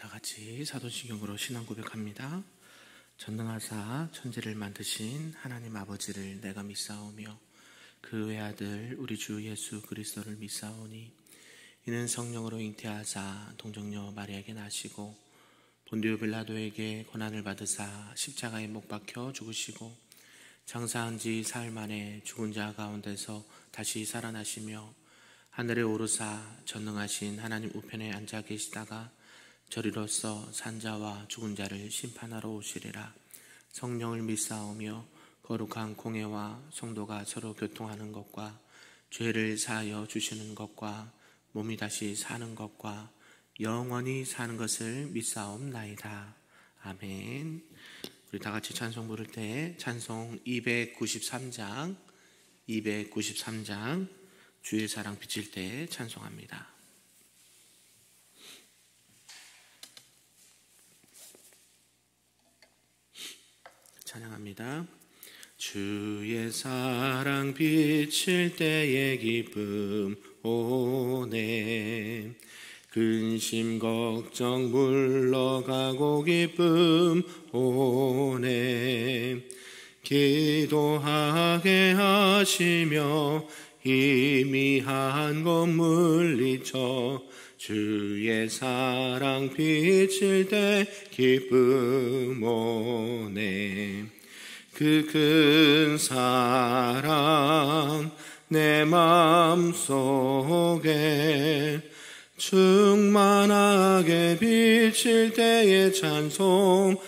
다 같이 사도신경으로 신앙 고백합니다. 전능하사 천지를 만드신 하나님 아버지를 내가 믿사오며 그 외아들 우리 주 예수 그리스도를 믿사오니 이는 성령으로 잉태하사 동정녀 마리아에게 나시고 본디오 빌라도에게 고난을 받으사 십자가에 못 박혀 죽으시고 장사한 지 사흘 만에 죽은 자 가운데서 다시 살아나시며 하늘에 오르사 전능하신 하나님 우편에 앉아 계시다가 저리로서 산자와 죽은 자를 심판하러 오시리라. 성령을 믿사오며 거룩한 공회와 성도가 서로 교통하는 것과 죄를 사하여 주시는 것과 몸이 다시 사는 것과 영원히 사는 것을 믿사옵나이다. 아멘. 우리 다 같이 찬송 부를 때 찬송 293장 주의 사랑 비칠 때 찬송합니다. 찬양합니다. 주의 사랑 비칠 때의 기쁨 오네. 근심 걱정 물러가고 기쁨 오네. 기도하게 하시며 희미한 것 물리쳐 주의 사랑 비칠 때 기쁨 오네. 그 큰 사랑 내 마음속에 충만하게 비칠 때에 찬송하네.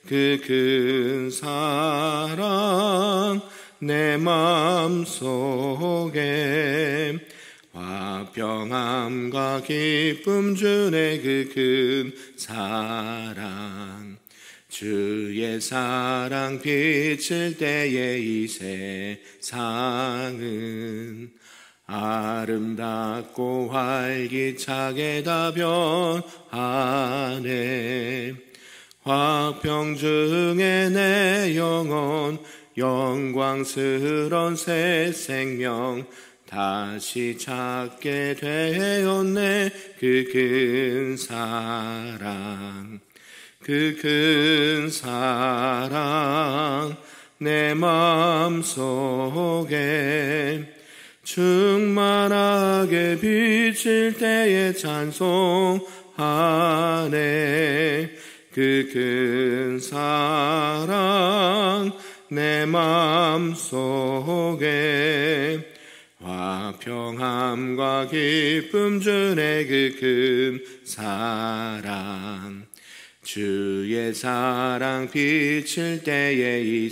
그 큰 사랑 내 마음속에 화평함과 기쁨 주네. 그 큰 사랑 주의 사랑 비칠 때에 이 세상은 아름답고 활기차게 다 변하네. 화평 중에 내 영혼 영광스런 새 생명 다시 찾게 되었네. 그 큰 사랑 그 큰 사랑 내 마음속에 충만하게 비칠 때에 찬송하네. 그 큰 사랑 내 마음속에 화평함과 기쁨 주네. 그 큰 사랑 주의 사랑 비칠 때에 이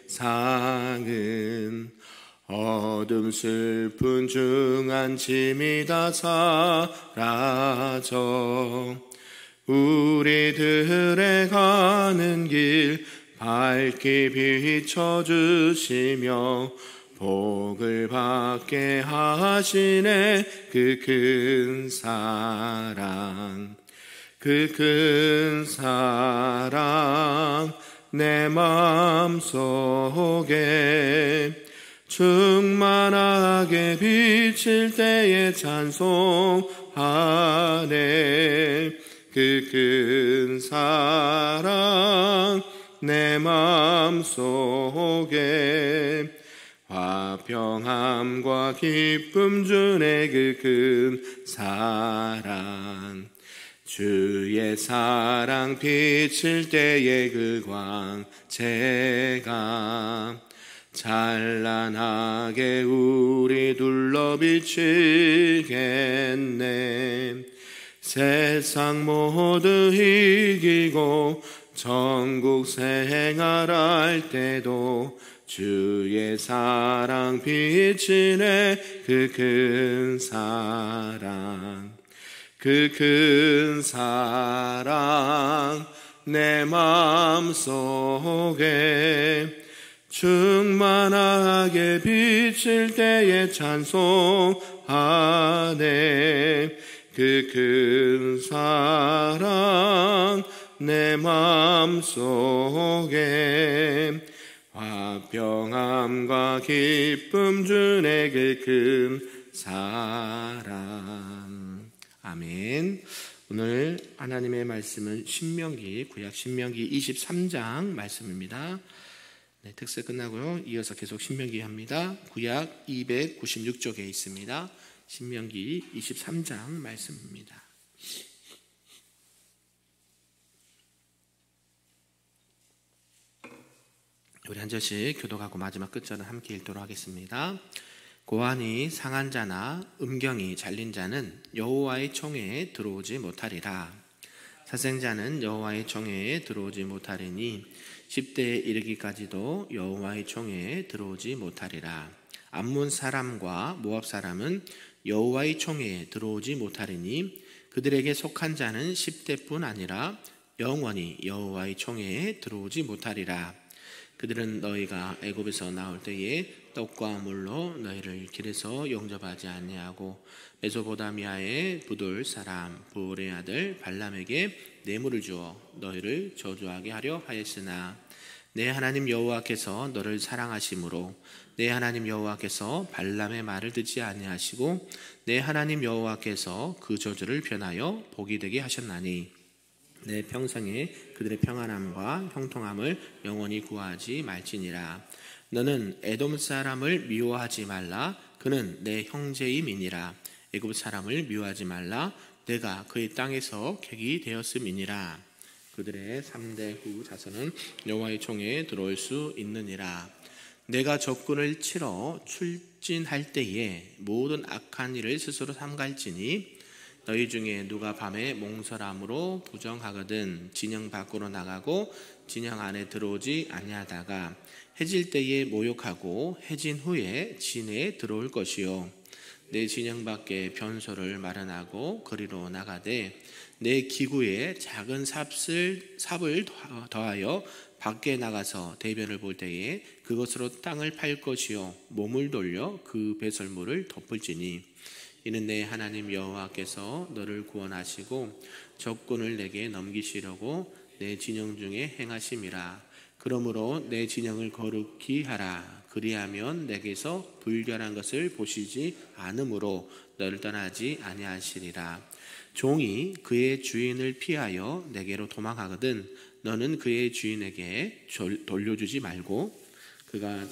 세상은 어둠 슬픈 중한 짐이 다 사라져 우리들의 가는 길 밝게 비춰주시며 복을 받게 하시네. 그 큰 사랑 그 큰 사랑 내 마음속에 충만하게 비칠 때에 찬송하네. 그 큰 사랑 내 마음속에 화평함과 기쁨 주네. 그 큰 사랑 주의 사랑 비칠 때에 그 광채가 찬란하게 우리 둘러 비치겠네. 세상 모두 이기고 천국 생활할 때도 주의 사랑 비치네. 그 큰 사랑 그 큰 사랑 내 마음속에 충만하게 비칠 때에 찬송하네. 그 큰 사랑 내 마음속에 화평함과 기쁨 주네. 그 큰 사랑 아멘. 오늘 하나님의 말씀은 신명기, 구약 신명기 23장 말씀입니다. 네, 특세 끝나고요. 이어서 계속 신명기 합니다. 구약 296쪽에 있습니다. 신명기 23장 말씀입니다. 우리 한 절씩 교독하고 마지막 끝절은 함께 읽도록 하겠습니다. 고환이 상한 자나 음경이 잘린 자는 여호와의 총회에 들어오지 못하리라. 사생자는 여호와의 총회에 들어오지 못하리니 10대에 이르기까지도 여호와의 총회에 들어오지 못하리라. 암몬 사람과 모압 사람은 여호와의 총회에 들어오지 못하리니 그들에게 속한 자는 10대뿐 아니라 영원히 여호와의 총회에 들어오지 못하리라. 그들은 너희가 애굽에서 나올 때에 떡과 물로 너희를 길에서 용접하지 아니하고 메소포다미아의 부돌 사람 부올의 아들 발람에게 뇌물을 주어 너희를 저주하게 하려 하였으나 내 하나님 여호와께서 너를 사랑하심으로 내 하나님 여호와께서 발람의 말을 듣지 아니하시고 내 하나님 여호와께서 그 저주를 변하여 복이 되게 하셨나니 내 평생에 그들의 평안함과 형통함을 영원히 구하지 말지니라. 너는 에돔 사람을 미워하지 말라. 그는 내 형제임이니라. 애굽 사람을 미워하지 말라. 내가 그의 땅에서 객이 되었음이니라. 그들의 3대 후 자손은 여호와의 총회에 들어올 수 있느니라. 내가 적군을 치러 출진할 때에 모든 악한 일을 스스로 삼갈지니 너희 중에 누가 밤에 몽설함으로 부정하거든 진영 밖으로 나가고 진영 안에 들어오지 아니하다가 해질 때에 모욕하고 해진 후에 진에 들어올 것이요 내 진영 밖에 변소를 마련하고 거리로 나가되 내 기구에 작은 삽을 더하여 밖에 나가서 대변을 볼 때에 그것으로 땅을 팔 것이요 몸을 돌려 그 배설물을 덮을지니 이는 내 하나님 여호와께서 너를 구원하시고 적군을 내게 넘기시려고 내 진영 중에 행하심이라. 그러므로 내 진영을 거룩히 하라. 그리하면 내게서 불결한 것을 보시지 않으므로 너를 떠나지 아니하시리라. 종이 그의 주인을 피하여 내게로 도망하거든 너는 그의 주인에게 돌려주지 말고 그가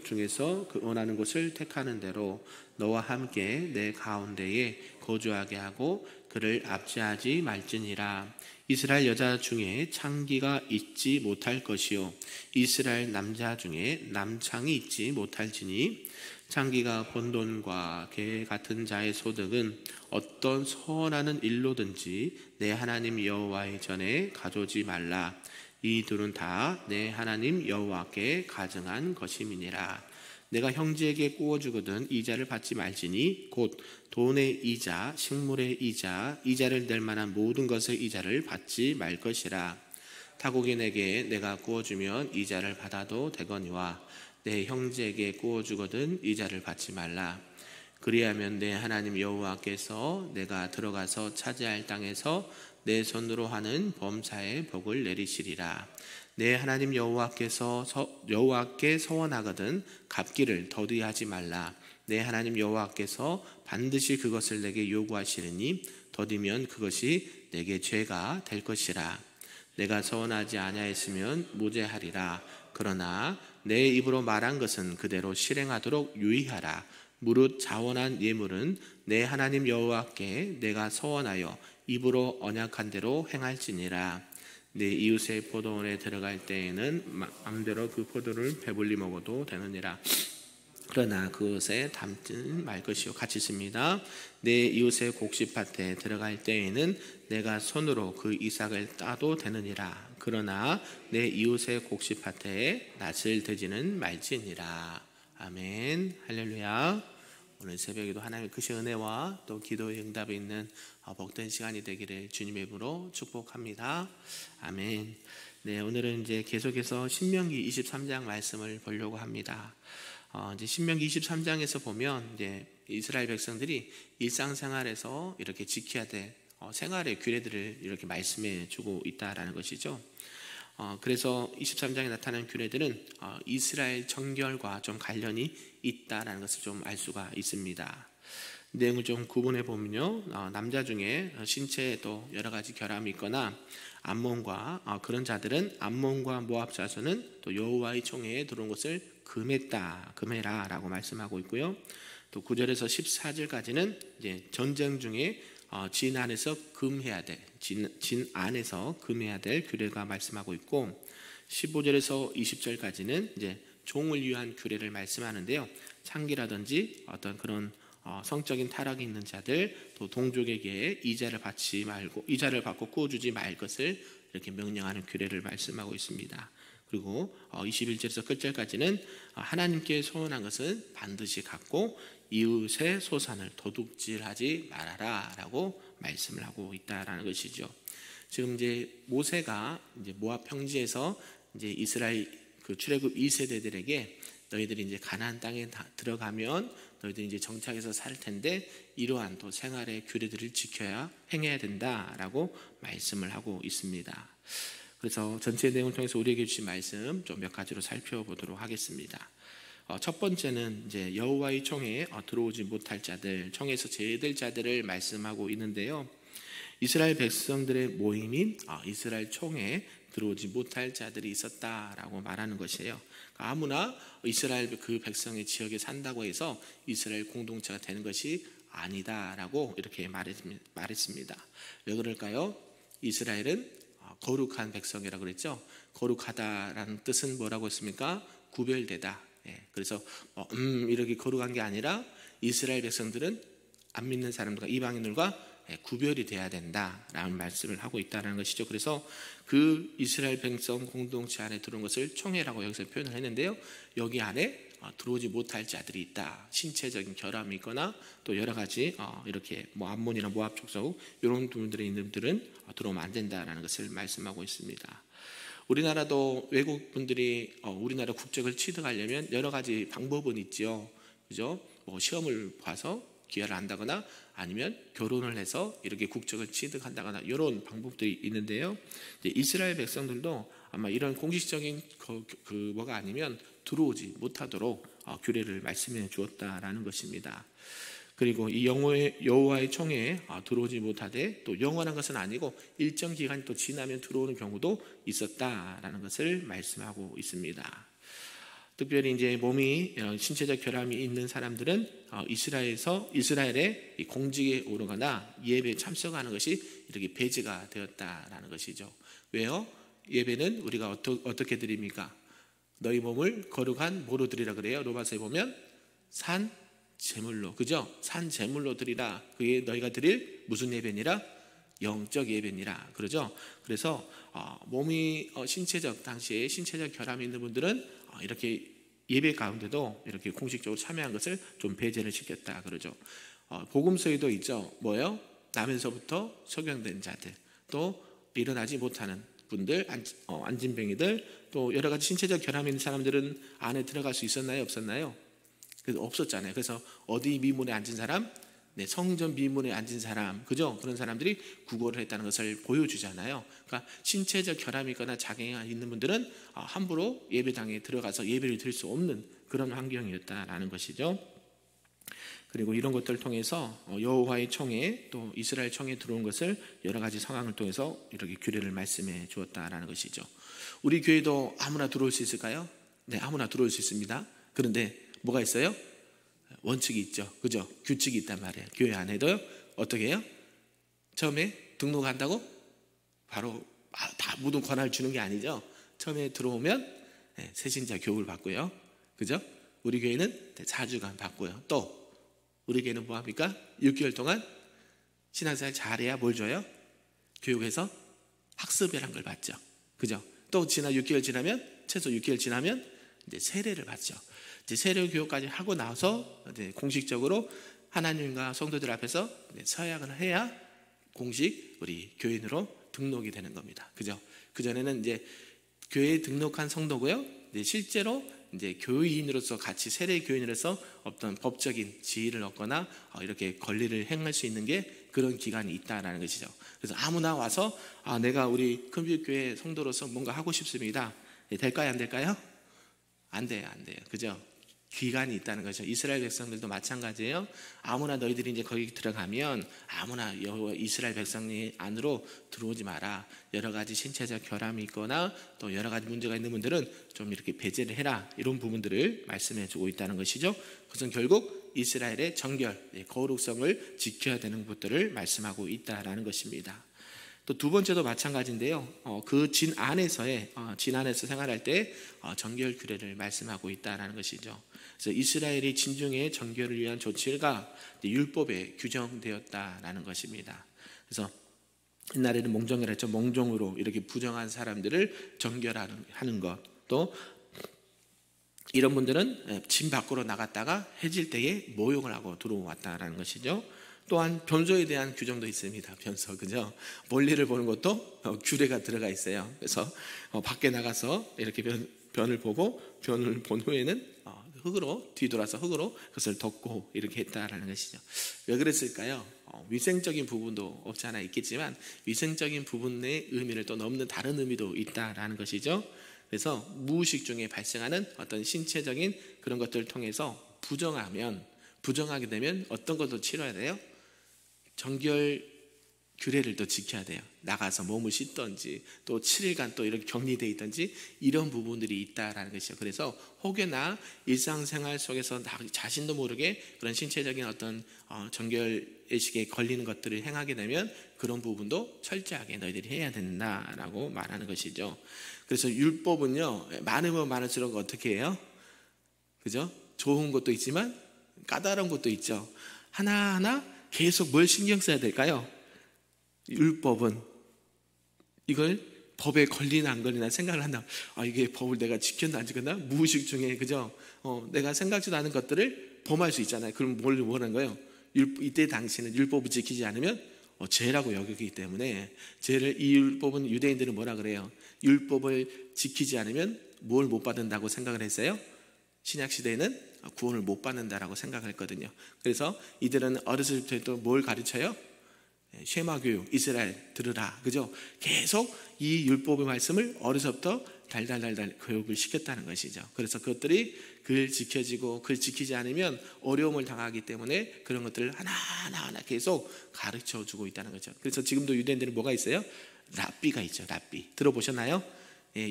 중에서 그 원하는 곳을 택하는 대로 너와 함께 내 가운데에 거주하게 하고 그를 압제하지 말지니라. 이스라엘 여자 중에 창기가 있지 못할 것이요 이스라엘 남자 중에 남창이 있지 못할지니 창기가 번 돈과 개 같은 자의 소득은 어떤 선하는 일로든지 내 하나님 여호와의 전에 가져오지 말라. 이 둘은 다 내 하나님 여호와께 가증한 것임이니라. 내가 형제에게 구워주거든 이자를 받지 말지니 곧 돈의 이자, 식물의 이자, 이자를 낼 만한 모든 것의 이자를 받지 말 것이라. 타국인에게 내가 구워주면 이자를 받아도 되거니와 내 형제에게 구워주거든 이자를 받지 말라. 그리하면 내 하나님 여호와께서 내가 들어가서 차지할 땅에서 내 손으로 하는 범사의 복을 내리시리라. 내 하나님 여호와께 서원하거든 갚기를 더디하지 말라. 내 하나님 여호와께서 반드시 그것을 내게 요구하시리니 더디면 그것이 내게 죄가 될 것이라. 내가 서원하지 아니하였으면 무죄하리라. 그러나 내 입으로 말한 것은 그대로 실행하도록 유의하라. 무릇 자원한 예물은 내 하나님 여호와께 내가 서원하여 입으로 언약한 대로 행할지니라. 내 이웃의 포도원에 들어갈 때에는 마음대로 그 포도를 배불리 먹어도 되느니라. 그러나 그것에 담지 말 것이요. 같이 있습니다. 내 이웃의 곡식밭에 들어갈 때에는 내가 손으로 그 이삭을 따도 되느니라. 그러나 내 이웃의 곡식밭에 낯을 대지는 말지니라. 아멘. 할렐루야. 오늘 새벽에도 하나님의 크신 은혜와 또 기도의 응답이 있는 복된 시간이 되기를 주님의 이름으로 축복합니다. 아멘. 네, 오늘은 이제 계속해서 신명기 23장 말씀을 보려고 합니다. 이제 신명기 23장에서 보면 이제 이스라엘 백성들이 일상생활에서 이렇게 지켜야 될 생활의 규례들을 이렇게 말씀해 주고 있다라는 것이죠. 그래서 23장에 나타나는 규례들은 이스라엘 정결과 좀 관련이 있다라는 것을 좀 알 수가 있습니다. 내용을 좀 구분해 보면요, 남자 중에 신체에 또 여러 가지 결함이 있거나 암몬과 그런 자들은 암몬과 모압 자손은 또 여호와의 총회에 들어온 것을 금해라라고 말씀하고 있고요. 또 9절에서 14절까지는 이제 전쟁 중에 진 안에서 금해야 될, 진 안에서 금해야 될 규례가 말씀하고 있고, 15절에서 20절까지는 이제 종을 위한 규례를 말씀하는데요. 창기라든지 어떤 그런 성적인 타락이 있는 자들, 또 동족에게 이자를 받고 구워주지 말 것을 이렇게 명령하는 규례를 말씀하고 있습니다. 그리고 21절에서 끝절까지는 하나님께 소원한 것은 반드시 갖고 이웃의 소산을 도둑질하지 말아라 라고 말씀을 하고 있다라는 것이죠. 지금 이제 모세가 이제 모압 평지에서 이제 이스라엘 그 출애굽 2세대들에게 너희들이 이제 가나안 땅에 들어가면 너희들이 이제 정착해서 살 텐데 이러한 또 생활의 규례들을 지켜야 행해야 된다라고 말씀을 하고 있습니다. 그래서 전체 내용을 통해서 우리에게 주신 말씀 좀 몇 가지로 살펴보도록 하겠습니다. 첫 번째는 이제 여호와의 총회에 들어오지 못할 자들, 총회에서 제외될 자들을 말씀하고 있는데요. 이스라엘 백성들의 모임인 이스라엘 총회에 들어오지 못할 자들이 있었다라고 말하는 것이에요. 아무나 이스라엘 그 백성의 지역에 산다고 해서 이스라엘 공동체가 되는 것이 아니다라고 이렇게 말했습니다. 왜 그럴까요? 이스라엘은 거룩한 백성이라고 그랬죠. 거룩하다라는 뜻은 뭐라고 했습니까? 구별되다. 그래서 이렇게 거룩한 게 아니라 이스라엘 백성들은 안 믿는 사람들과 이방인들과 구별이 돼야 된다라는 말씀을 하고 있다는 것이죠. 그래서 그 이스라엘 백성 공동체 안에 들어온 것을 총회라고 여기서 표현을 했는데요. 여기 안에 들어오지 못할 자들이 있다. 신체적인 결함이 있거나 또 여러 가지 이렇게 암몬이나 모압 족속 이런 분들이 있는 분들은 들어오면 안 된다라는 것을 말씀하고 있습니다. 우리나라도 외국 분들이 우리나라 국적을 취득하려면 여러 가지 방법은 있죠. 그죠? 시험을 봐서 기회를 한다거나 아니면 결혼을 해서 이렇게 국적을 취득한다거나 이런 방법들이 있는데요. 이제 이스라엘 백성들도 아마 이런 공식적인 뭐가 아니면 들어오지 못하도록 규례를 말씀해 주었다라는 것입니다. 그리고 이 여호와의 총회에 들어오지 못하되 또 영원한 것은 아니고 일정 기간이 또 지나면 들어오는 경우도 있었다라는 것을 말씀하고 있습니다. 특별히 이제 몸이 신체적 결함이 있는 사람들은 이스라엘의 공직에 오르거나 예배에 참석하는 것이 이렇게 배제가 되었다라는 것이죠. 왜요? 예배는 우리가 어떻게 드립니까? 너희 몸을 거룩한 뭐로 드리라 그래요? 로마서에 보면 산 제물로, 그죠? 산 제물로 드리라. 그게 너희가 드릴 무슨 예배니라? 영적 예배니라. 그러죠? 그래서 몸이 당시에 신체적 결함이 있는 분들은 이렇게 예배 가운데도 이렇게 공식적으로 참여한 것을 좀 배제를 시켰다 그러죠. 복음서에도 있죠. 뭐예요? 나면서부터 소경된 자들, 또 일어나지 못하는 분들, 안진뱅이들, 또 여러 가지 신체적 결함이 있는 사람들은 안에 들어갈 수 있었나요? 없었나요? 그래서 없었잖아요. 그래서 어디 미문에 앉은 사람? 성전 미문에 앉은 사람, 그죠? 그런 사람들이 구걸을 했다는 것을 보여주잖아요. 그러니까 신체적 결함이 있거나 장애가 있는 분들은 함부로 예배당에 들어가서 예배를 드릴 수 없는 그런 환경이었다라는 것이죠. 그리고 이런 것들을 통해서 여호와의 총회에 또 이스라엘 총회에 들어온 것을 여러 가지 상황을 통해서 이렇게 규례를 말씀해 주었다라는 것이죠. 우리 교회도 아무나 들어올 수 있을까요? 네, 아무나 들어올 수 있습니다. 그런데 뭐가 있어요? 원칙이 있죠. 그죠? 규칙이 있단 말이에요. 교회 안에도요. 어떻게 해요? 처음에 등록한다고 바로 다 모든 권한을 주는 게 아니죠. 처음에 들어오면 새신자 교육을 받고요. 그죠? 우리 교회는 4주간 받고요. 또 우리 교회는 뭐 합니까? 6개월 동안 신앙생활 잘해야 뭘 줘요? 교육에서 학습이라는 걸 받죠. 그죠? 또 6개월 지나면 최소 6개월 지나면 이제 세례를 받죠. 이제 세례 교육까지 하고 나서 이제 공식적으로 하나님과 성도들 앞에서 서약을 해야 공식 우리 교인으로 등록이 되는 겁니다. 그죠? 그 전에는 이제 교회에 등록한 성도고요. 이제 실제로 이제 교인으로서 같이 세례 교인으로서 어떤 법적인 지위를 얻거나 이렇게 권리를 행할 수 있는 게 그런 기간이 있다라는 것이죠. 그래서 아무나 와서 내가 우리 큰빛교회 성도로서 뭔가 하고 싶습니다. 될까요? 안 될까요? 안 돼요. 그죠? 기간이 있다는 거죠. 이스라엘 백성들도 마찬가지예요. 아무나 너희들이 이제 거기 들어가면 아무나 이스라엘 백성이 안으로 들어오지 마라. 여러 가지 신체적 결함이 있거나 또 여러 가지 문제가 있는 분들은 좀 이렇게 배제를 해라. 이런 부분들을 말씀해 주고 있다는 것이죠. 그것은 결국 이스라엘의 정결, 거룩성을 지켜야 되는 것들을 말씀하고 있다라는 것입니다. 또 두 번째도 마찬가지인데요. 그 진 안에서 생활할 때 정결 규례를 말씀하고 있다라는 것이죠. 그래서 이스라엘이 진정의 정결을 위한 조치가 율법에 규정되었다라는 것입니다. 그래서 옛날에는 몽정이라 했죠. 몽정으로 이렇게 부정한 사람들을 정결하는 것, 또 이런 분들은 진 밖으로 나갔다가 해질 때에 모욕을 하고 들어왔다라는 것이죠. 또한 변소에 대한 규정도 있습니다. 변소, 그죠? 볼일을 보는 것도 규례가 들어가 있어요. 그래서 밖에 나가서 이렇게 변을 보고 변을 본 후에는 흙으로 뒤돌아서 흙으로 그것을 덮고 이렇게 했다라는 것이죠. 왜 그랬을까요? 위생적인 부분도 없지 않아 있겠지만 위생적인 부분의 의미를 또 넘는 다른 의미도 있다라는 것이죠. 그래서 무의식 중에 발생하는 어떤 신체적인 그런 것들을 통해서 부정하게 되면 어떤 것도 치러야 돼요? 정결 규례를 또 지켜야 돼요. 나가서 몸을 씻든지 또 7일간 또 이렇게 격리되어 있든지 이런 부분들이 있다라는 것이죠. 그래서 혹여나 일상생활 속에서 자신도 모르게 그런 신체적인 어떤 정결의식에 걸리는 것들을 행하게 되면 그런 부분도 철저하게 너희들이 해야 된다라고 말하는 것이죠. 그래서 율법은요, 많으면 많을수록 어떻게 해요? 그죠? 좋은 것도 있지만 까다로운 것도 있죠. 하나하나 계속 뭘 신경 써야 될까요? 율법은 이걸 법에 걸리나 안 걸리나 생각을 한다. 이게 법을 내가 지켰나 안 지켰나? 무의식 중에, 그죠? 내가 생각지도 않은 것들을 범할 수 있잖아요. 그럼 뭘 원하는 거예요? 이때 당시는 율법을 지키지 않으면 죄라고 여기기 때문에 이 율법은 유대인들은 뭐라 그래요? 율법을 지키지 않으면 뭘 못 받는다고 생각을 했어요? 신약 시대에는 구원을 못 받는다라고 생각을 했거든요. 그래서 이들은 어렸을 때도 뭘 가르쳐요? 쉐마 교육, 이스라엘 들으라, 그죠? 계속 이 율법의 말씀을 어려서부터 달달달달 교육을 시켰다는 것이죠. 그래서 그것들이 글 지켜지고 글 지키지 않으면 어려움을 당하기 때문에 그런 것들을 하나하나 계속 가르쳐주고 있다는 거죠. 그래서 지금도 유대인들은 뭐가 있어요? 랍비가 있죠. 랍비 들어보셨나요?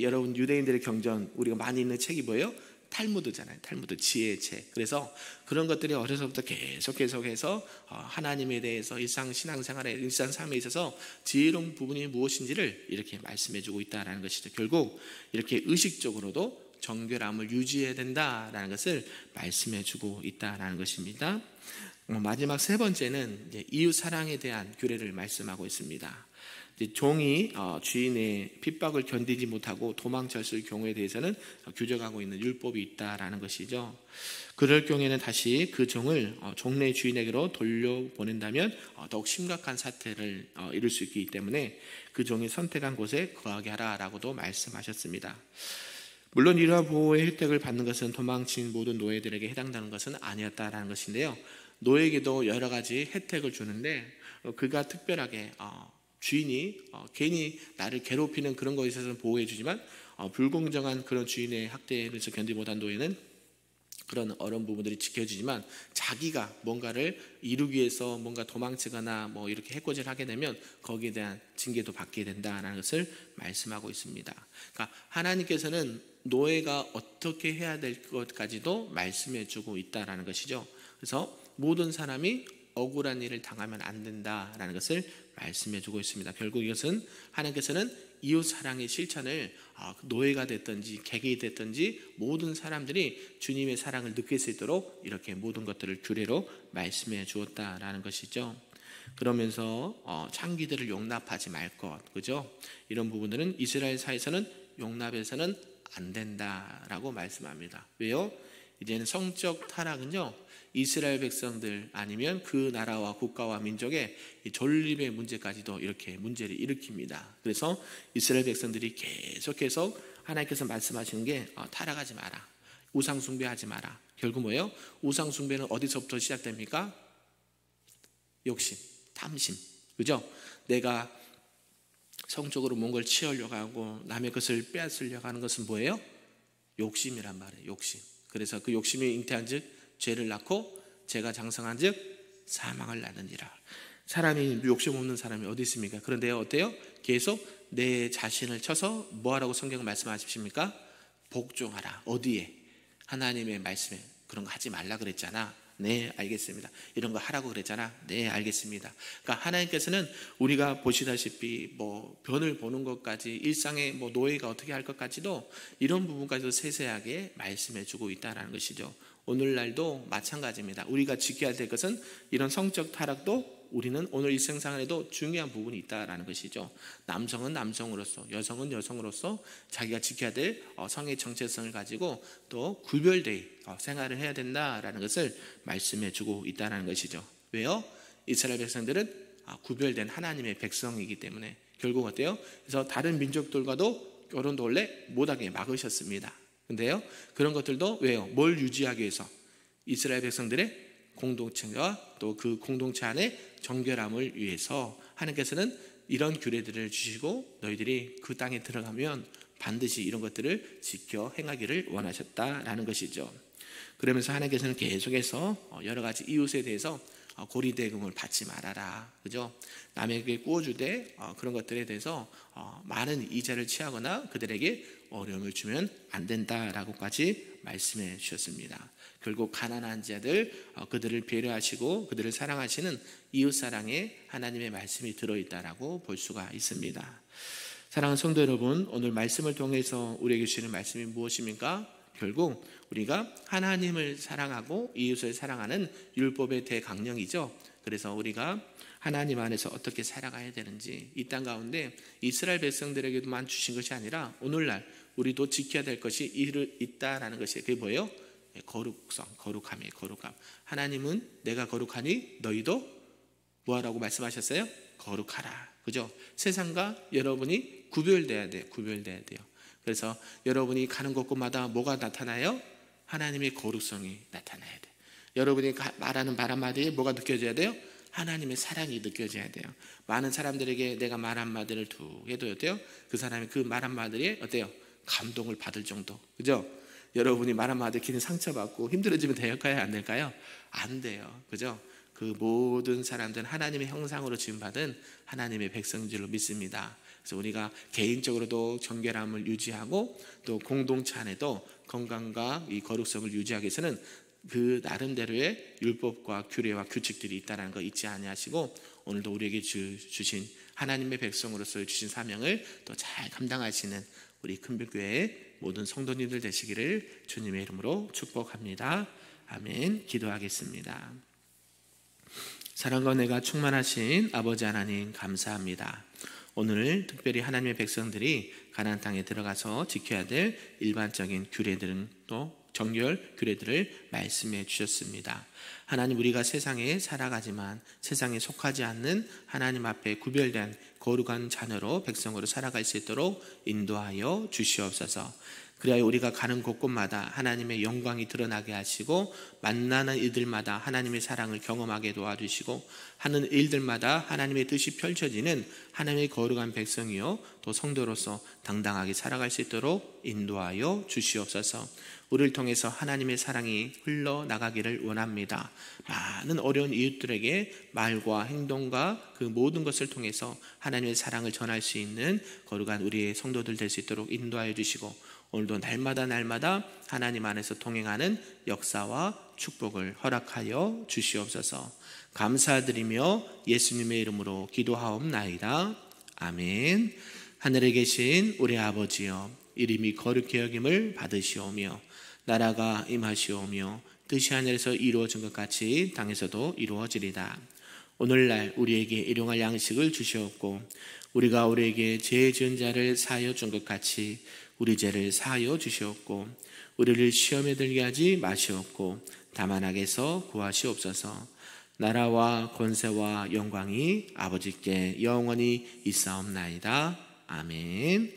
여러분 유대인들의 경전 우리가 많이 읽는 책이 뭐예요? 탈무드잖아요. 탈무드, 지혜의 책. 그래서 그런 것들이 어려서부터 계속해서 하나님에 대해서 신앙생활에 일상 삶에 있어서 지혜로운 부분이 무엇인지를 이렇게 말씀해주고 있다는 것이죠. 결국 이렇게 의식적으로도 정결함을 유지해야 된다라는 것을 말씀해주고 있다는 것입니다. 마지막 세 번째는 이제 이웃 사랑에 대한 규례를 말씀하고 있습니다. 종이 주인의 핍박을 견디지 못하고 도망쳤을 경우에 대해서는 규정하고 있는 율법이 있다라는 것이죠. 그럴 경우에는 다시 그 종을 종래 주인에게로 돌려보낸다면 더욱 심각한 사태를 이룰 수 있기 때문에 그 종이 선택한 곳에 거하게 하라라고도 말씀하셨습니다. 물론 이러한 보호의 혜택을 받는 것은 도망친 모든 노예들에게 해당되는 것은 아니었다라는 것인데요. 노예에게도 여러 가지 혜택을 주는데 그가 특별하게 주인이 괜히 나를 괴롭히는 그런 것에 있어서는 보호해 주지만 불공정한 그런 주인의 학대를 견디지 못한 노예는 그런 어려운 부분들이 지켜지지만 자기가 뭔가를 이루기 위해서 뭔가 도망치거나 뭐 이렇게 해코지를 하게 되면 거기에 대한 징계도 받게 된다는 것을 말씀하고 있습니다. 그러니까 하나님께서는 노예가 어떻게 해야 될 것까지도 말씀해 주고 있다는 것이죠. 그래서 모든 사람이 억울한 일을 당하면 안 된다라는 것을 말씀해 주고 있습니다. 결국 이것은 하나님께서는 이웃 사랑의 실천을 노예가 됐든지 개개이 됐든지 모든 사람들이 주님의 사랑을 느낄 수 있도록 이렇게 모든 것들을 규례로 말씀해 주었다라는 것이죠. 그러면서 창기들을 용납하지 말 것, 그죠? 이런 부분들은 이스라엘 사회에서는 용납해서는 안 된다라고 말씀합니다. 왜요? 이제는 성적 타락은요, 이스라엘 백성들 아니면 그 나라와 국가와 민족의 존립의 문제까지도 이렇게 문제를 일으킵니다. 그래서 이스라엘 백성들이 계속해서 하나님께서 말씀하시는 게 타락하지 마라, 우상 숭배하지 마라. 결국 뭐예요? 우상 숭배는 어디서부터 시작됩니까? 욕심, 탐심, 그죠? 내가 성적으로 뭔가를 취하려고 하고 남의 것을 빼앗으려고 하는 것은 뭐예요? 욕심이란 말이에요. 욕심. 그래서 그 욕심이 잉태한즉 죄를 낳고 죄가 장성한즉 사망을 낳느니라. 사람이 욕심 없는 사람이 어디 있습니까? 그런데 어때요? 계속 내 자신을 쳐서 뭐하라고 성경 말씀하십니까? 복종하라. 어디에? 하나님의 말씀에. 그런 거 하지 말라 그랬잖아. 네, 알겠습니다. 이런 거 하라고 그랬잖아. 네, 알겠습니다. 그러니까 하나님께서는 우리가 보시다시피 뭐 변을 보는 것까지, 일상의 뭐 노예가 어떻게 할 것까지도 이런 부분까지도 세세하게 말씀해 주고 있다는 것이죠. 오늘날도 마찬가지입니다. 우리가 지켜야 될 것은 이런 성적 타락도 우리는 오늘 일생생활에도 중요한 부분이 있다는 것이죠. 남성은 남성으로서, 여성은 여성으로서 자기가 지켜야 될 성의 정체성을 가지고 또 구별되어 생활을 해야 된다라는 것을 말씀해 주고 있다는 것이죠. 왜요? 이스라엘 백성들은 구별된 하나님의 백성이기 때문에 결국 어때요? 그래서 다른 민족들과도 결혼도 원래 못하게 막으셨습니다. 근데요, 그런 것들도 왜요? 뭘 유지하기 위해서? 이스라엘 백성들의 공동체와 또 그 공동체 안에 정결함을 위해서 하나님께서는 이런 규례들을 주시고 너희들이 그 땅에 들어가면 반드시 이런 것들을 지켜 행하기를 원하셨다라는 것이죠. 그러면서 하나님께서는 계속해서 여러 가지 이웃에 대해서 고리대금을 받지 말아라, 그죠? 남에게 구워주되 그런 것들에 대해서 많은 이자를 취하거나 그들에게 어려움을 주면 안 된다라고까지 말씀해 주셨습니다. 결국 가난한 자들, 그들을 배려하시고 그들을 사랑하시는 이웃사랑에 하나님의 말씀이 들어있다라고 볼 수가 있습니다. 사랑하는 성도 여러분, 오늘 말씀을 통해서 우리에게 주시는 말씀이 무엇입니까? 결국 우리가 하나님을 사랑하고 이웃을 사랑하는 율법의 대강령이죠. 그래서 우리가 하나님 안에서 어떻게 살아가야 되는지, 이 땅 가운데 이스라엘 백성들에게만 주신 것이 아니라 오늘날 우리도 지켜야 될 것이 있다라는 것이, 그게 뭐예요? 거룩성, 거룩함이에요. 거룩함. 하나님은 내가 거룩하니 너희도 뭐하라고 말씀하셨어요? 거룩하라, 그죠? 세상과 여러분이 구별돼야 돼요. 구별돼야 돼요. 그래서 여러분이 가는 곳곳마다 뭐가 나타나요? 하나님의 거룩성이 나타나야 돼요. 여러분이 말하는 말 한마디에 뭐가 느껴져야 돼요? 하나님의 사랑이 느껴져야 돼요. 많은 사람들에게 내가 말 한마디를 툭 해도 어때요? 그 사람이 그 말 한마디에 어때요? 감동을 받을 정도, 그죠? 여러분이 말 한마디에 괜히 상처받고 힘들어지면 될까요? 안 될까요? 안 돼요, 그죠? 그 모든 사람들은 하나님의 형상으로 지음받은 하나님의 백성인 줄로 믿습니다. 그래서 우리가 개인적으로도 정결함을 유지하고 또 공동체 안에도 건강과 이 거룩성을 유지하기 위해서는 그 나름대로의 율법과 규례와 규칙들이 있다는 거 잊지 아니하시고 오늘도 우리에게 주신 하나님의 백성으로서 주신 사명을 또 잘 감당하시는 우리 큰별교회의 모든 성도님들 되시기를 주님의 이름으로 축복합니다. 아멘. 기도하겠습니다. 사랑과 은혜가 충만하신 아버지 하나님 감사합니다. 오늘 특별히 하나님의 백성들이 가나안 땅에 들어가서 지켜야 될 일반적인 규례들은 또 정결 규례들을 말씀해 주셨습니다. 하나님, 우리가 세상에 살아가지만 세상에 속하지 않는 하나님 앞에 구별된 거룩한 자녀로 백성으로 살아갈 수 있도록 인도하여 주시옵소서. 그래야 우리가 가는 곳곳마다 하나님의 영광이 드러나게 하시고 만나는 이들마다 하나님의 사랑을 경험하게 도와주시고 하는 일들마다 하나님의 뜻이 펼쳐지는 하나님의 거룩한 백성이요 또 성도로서 당당하게 살아갈 수 있도록 인도하여 주시옵소서. 우리를 통해서 하나님의 사랑이 흘러나가기를 원합니다. 많은 어려운 이웃들에게 말과 행동과 그 모든 것을 통해서 하나님의 사랑을 전할 수 있는 거룩한 우리의 성도들 될 수 있도록 인도하여 주시고 오늘도 날마다 하나님 안에서 동행하는 역사와 축복을 허락하여 주시옵소서. 감사드리며 예수님의 이름으로 기도하옵나이다. 아멘. 하늘에 계신 우리 아버지여, 이름이 거룩히 여김을 받으시오며 나라가 임하시오며 뜻이 하늘에서 이루어진 것 같이 땅에서도 이루어지리다. 오늘날 우리에게 일용할 양식을 주시옵고 우리가 우리에게 죄 지은 자를 사하여 준 것 같이 우리 죄를 사하여 주시옵고 우리를 시험에 들게 하지 마시옵고 다만 악에서 구하시옵소서. 나라와 권세와 영광이 아버지께 영원히 있사옵나이다. 아멘.